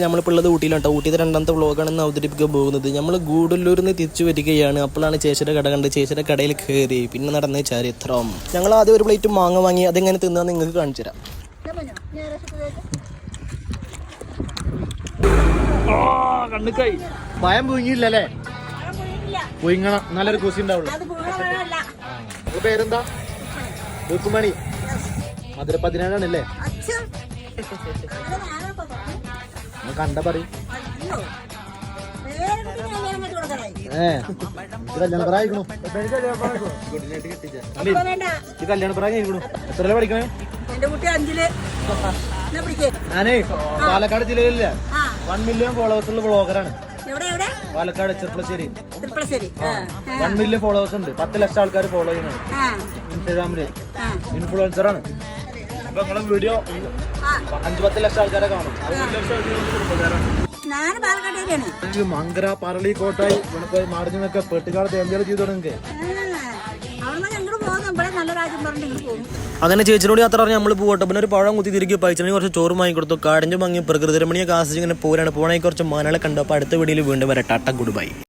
നമ്മളിപ്പോൾ ഉള്ളത് ഊട്ടിയിലാണ് കേട്ടോ. ഊട്ടിയുടെ രണ്ടാമത്തെ വ്ളോഗാണെന്ന് അവതരിപ്പിക്കാൻ പോകുന്നത്. നമ്മൾ ഗൂഡല്ലൂരിൽ നിന്ന് തിരിച്ചു വരികയാണ്. അപ്പോഴാണ് ചേച്ചിയുടെ കട കണ്ട് ചേച്ചിയുടെ കടയിൽ കയറി. പിന്നെ നടന്ന ചരിത്രം. ഞങ്ങൾ ആദ്യം ഒരു പ്ലേറ്റ് മാങ്ങ വാങ്ങി. അതെങ്ങനെ തിന്നാൻ നിങ്ങൾക്ക് കാണിച്ചു തരാം. കണ്ണുക്കായി പയം പുഴുങ്ങിയില്ലല്ലേ? പുഴുങ്ങണം, നല്ലൊരു കുസി ഉണ്ടാവുള്ളൂ. പേരെന്താ? ദൂക്കുമണി. മധുര 17ആണല്ലേ? കണ്ട പറയും. കല്യാണ പ്രായം കല്യാണ പ്രായം എത്ര പഠിക്കണേ? ഞാനേ പാലക്കാട് ജില്ലയിലില്ല 1 മില്യൺ ഫോളോവേഴ്സ് ഉള്ള ബ്ലോഗറാണ്. പാലക്കാട് ചെർപ്പളശ്ശേരി 1 മില്യൺ ഫോളോവേഴ്സ് ഉണ്ട്. 10 ലക്ഷം ആൾക്കാർ ഫോളോ ചെയ്യുന്നത് ഇൻസ്റ്റാഗ്രാമില്. ഇൻഫ്ലുവൻസറാണ്. അപ്പൊ നിങ്ങളെ വീഡിയോ 5-10 ലക്ഷം ആൾക്കാരെ കാണും. മങ്കര പറളി കോട്ടായി ഇവിടെ മാർജിനൊക്കെ പെട്ടുകാലത്ത് എന്തെങ്കിലും ചെയ്തു തുടങ്ങി. അങ്ങനെ ചേച്ചിനോട് യാത്ര പറഞ്ഞാൽ നമ്മൾ പോകട്ടെ. പിന്നെ ഒരു പഴം കുത്തി തിരികെ പൈച്ചനെ കുറച്ച് ചോറ് വാങ്ങി കൊടുത്തു. കാടിന്റെ ഭംഗി പ്രകൃതി രമണീയൊക്കെ ആസ്വദിച്ച് ഇങ്ങനെ പോരാണ്. പോകണമെങ്കിൽ കുറച്ച് മാനകളെ കണ്ടു. അപ്പോൾ അടുത്ത വീഡിയോയിൽ വീണ്ടും വരെ ടാറ്റ ഗുഡ് ബൈ.